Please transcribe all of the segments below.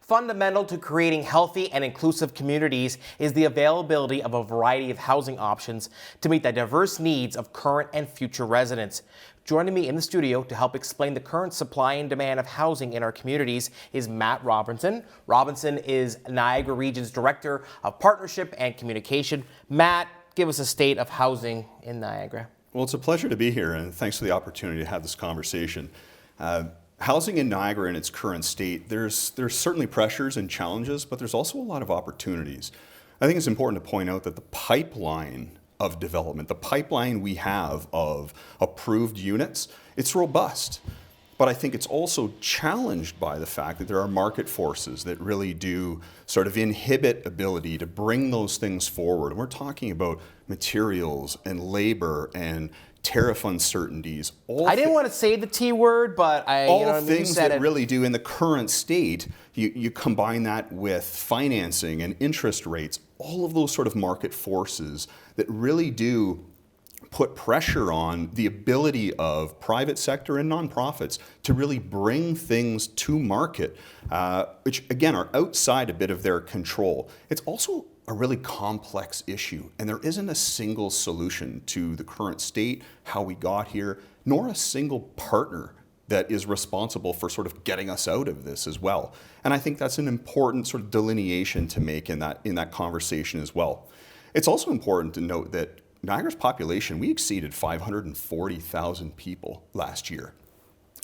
Fundamental to creating healthy and inclusive communities is the availability of a variety of housing options to meet the diverse needs of current and future residents. Joining me in the studio to help explain the current supply and demand of housing in our communities is Matt Robinson. Robinson is Niagara Region's Director of Partnership and Communication. Matt, give us a state of housing in Niagara. Well, it's a pleasure to be here, and thanks for the opportunity to have this conversation. Housing in Niagara in its current state, there's certainly pressures and challenges, but there's also a lot of opportunities. I think it's important to point out that the pipeline of development, the pipeline we have of approved units, it's robust. But I think it's also challenged by the fact that there are market forces that really do sort of inhibit ability to bring those things forward. And we're talking about materials and labor and tariff uncertainties. I didn't want to say the T word, but all things that really do in the current state. You combine that with financing and interest rates, all of those sort of market forces that really do put pressure on the ability of private sector and nonprofits to really bring things to market, which again are outside a bit of their control. It's also a really complex issue, and there isn't a single solution to the current state, how we got here, nor a single partner that is responsible for sort of getting us out of this as well. And I think that's an important sort of delineation to make in that conversation as well. It's also important to note that Niagara's population, we exceeded 540,000 people last year.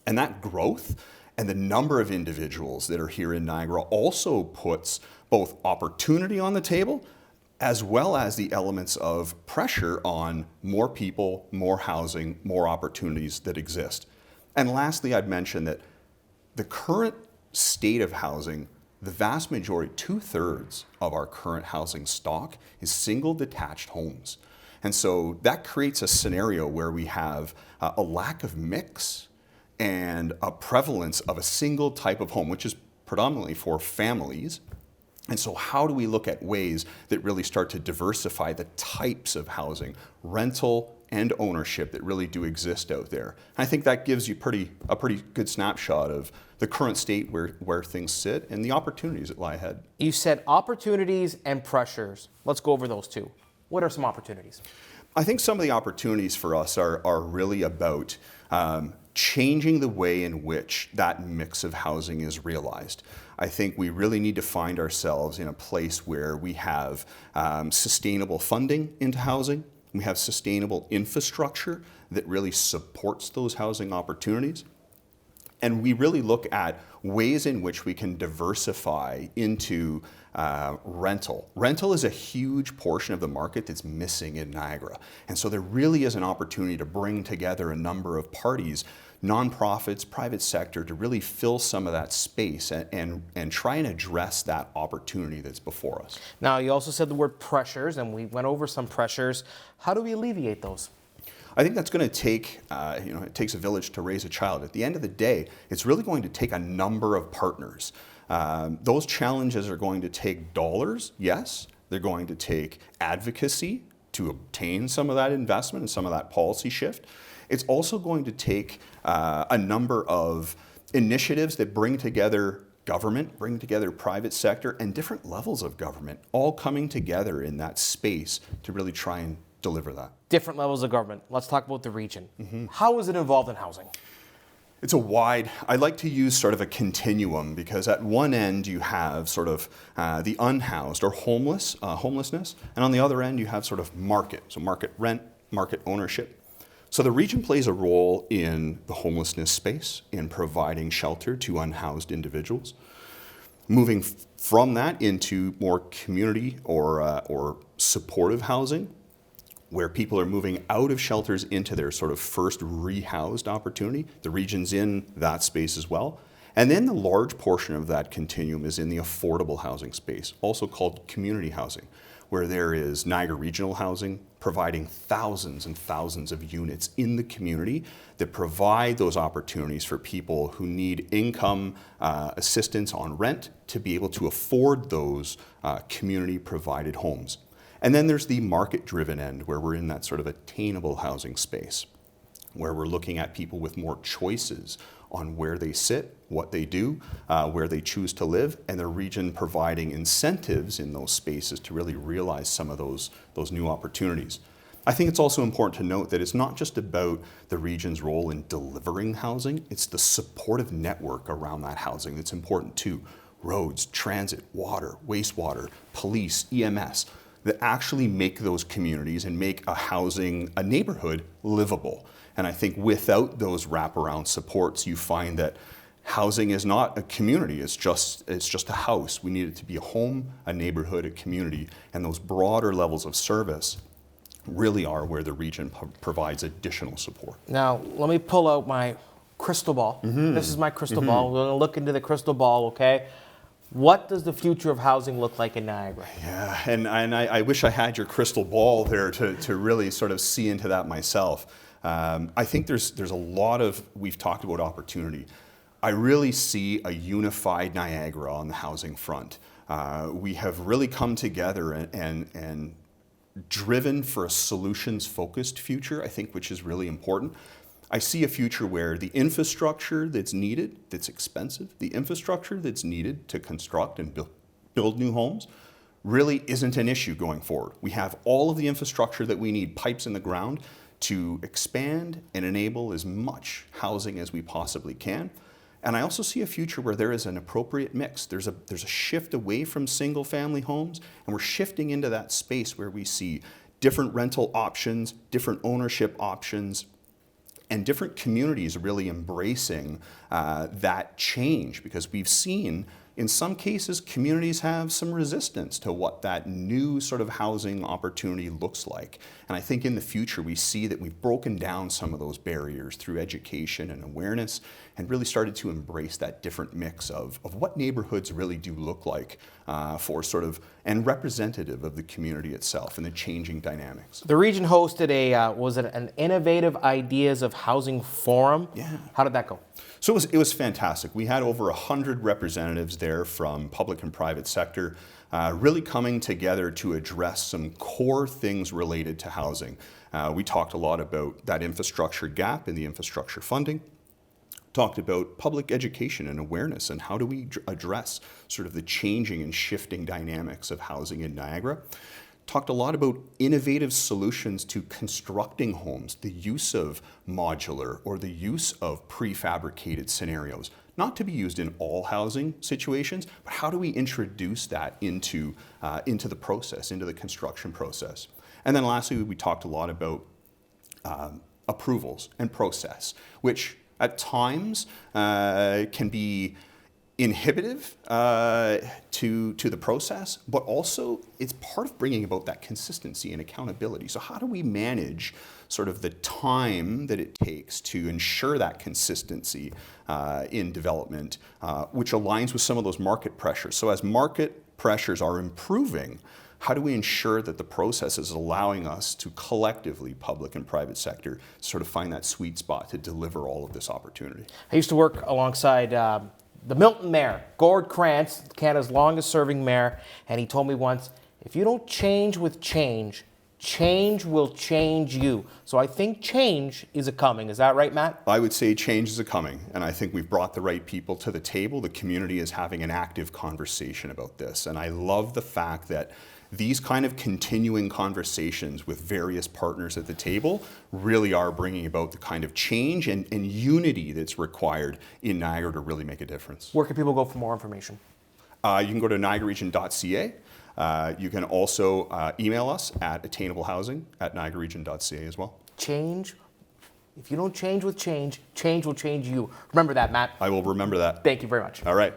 And that growth and the number of individuals that are here in Niagara also puts both opportunity on the table as well as the elements of pressure on more people, more housing, more opportunities that exist. And lastly, I'd mention that the current state of housing, the vast majority, 2/3 of our current housing stock is single detached homes. And so that creates a scenario where we have a lack of mix and a prevalence of a single type of home, which is predominantly for families. And so how do we look at ways that really start to diversify the types of housing, rental and ownership, that really do exist out there? And I think that gives you a pretty good snapshot of the current state where things sit and the opportunities that lie ahead. You said opportunities and pressures. Let's go over those two. What are some opportunities? I think some of the opportunities for us are really about changing the way in which that mix of housing is realized. I think we really need to find ourselves in a place where we have sustainable funding into housing. We have sustainable infrastructure that really supports those housing opportunities. And we really look at ways in which we can diversify into rental. Rental is a huge portion of the market that's missing in Niagara. And so there really is an opportunity to bring together a number of parties, nonprofits, private sector, to really fill some of that space and try and address that opportunity that's before us. Now, you also said the word pressures, and we went over some pressures. How do we alleviate those? I think that's going to take, it takes a village to raise a child. At the end of the day, it's really going to take a number of partners. Those challenges are going to take dollars, yes. They're going to take advocacy to obtain some of that investment and some of that policy shift. It's also going to take a number of initiatives that bring together government, bring together private sector, and different levels of government, all coming together in that space to really try and deliver that. Different levels of government. Let's talk about the region. How is it involved in housing? It's I like to use sort of a continuum, because at one end you have sort of the unhoused or homelessness, and on the other end you have sort of market, so market rent, market ownership. So the region plays a role in the homelessness space, in providing shelter to unhoused individuals. Moving from that into more community or supportive housing, where people are moving out of shelters into their sort of first rehoused opportunity. The region's in that space as well. And then the large portion of that continuum is in the affordable housing space, also called community housing, where there is Niagara Regional Housing providing thousands and thousands of units in the community that provide those opportunities for people who need income assistance on rent to be able to afford those community-provided homes. And then there's the market-driven end, where we're in that sort of attainable housing space, where we're looking at people with more choices on where they sit, what they do, where they choose to live, and the region providing incentives in those spaces to really realize some of those new opportunities. I think it's also important to note that it's not just about the region's role in delivering housing, it's the supportive network around that housing that's important too. Roads, transit, water, wastewater, police, EMS, that actually make those communities and make a neighborhood livable. And I think without those wraparound supports, you find that housing is not a community, it's just a house. We need it to be a home, a neighborhood, a community, and those broader levels of service really are where the region provides additional support. Now, let me pull out my crystal ball. This is my crystal ball. We're going to look into the crystal ball, okay? What does the future of housing look like in Niagara? Yeah, and I wish I had your crystal ball there to really sort of see into that myself. I think there's a lot of, we've talked about opportunity. I really see a unified Niagara on the housing front. We have really come together and driven for a solutions-focused future, I think, which is really important. I see a future where the infrastructure that's needed, that's expensive, the infrastructure that's needed to construct and build new homes really isn't an issue going forward. We have all of the infrastructure that we need, pipes in the ground, to expand and enable as much housing as we possibly can. And I also see a future where there is an appropriate mix. There's a shift away from single-family homes, and we're shifting into that space where we see different rental options, different ownership options, and different communities really embracing that change, because we've seen in some cases communities have some resistance to what that new sort of housing opportunity looks like. And I think in the future we see that we've broken down some of those barriers through education and awareness and really started to embrace that different mix of what neighborhoods really do look like for sort of, and representative of the community itself and the changing dynamics. The region hosted an Innovative Ideas of Housing Forum. Yeah. How did that go? So it was fantastic. We had over 100 representatives there from public and private sector, really coming together to address some core things related to housing. We talked a lot about that infrastructure gap in the infrastructure funding, talked about public education and awareness and how do we address sort of the changing and shifting dynamics of housing in Niagara. Talked a lot about innovative solutions to constructing homes, the use of modular or the use of prefabricated scenarios, not to be used in all housing situations, but how do we introduce that into the process, into the construction process. And then lastly, we talked a lot about approvals and process, which at times can be inhibitive to the process, but also it's part of bringing about that consistency and accountability. So how do we manage sort of the time that it takes to ensure that consistency in development, which aligns with some of those market pressures. So as market pressures are improving, how do we ensure that the process is allowing us to collectively, public and private sector, sort of find that sweet spot to deliver all of this opportunity? I used to work alongside the Milton Mayor, Gord Krantz, Canada's longest serving mayor, and he told me once, if you don't change with change, change will change you. So I think change is a-coming. Is that right, Matt? I would say change is a-coming, and I think we've brought the right people to the table. The community is having an active conversation about this, and I love the fact that these kind of continuing conversations with various partners at the table really are bringing about the kind of change and unity that's required in Niagara to really make a difference. Where can people go for more information? You can go to niagararegion.ca. You can also email us at attainablehousing@niagararegion.ca as well. Change. If you don't change with change, change will change you. Remember that, Matt. I will remember that. Thank you very much. All right.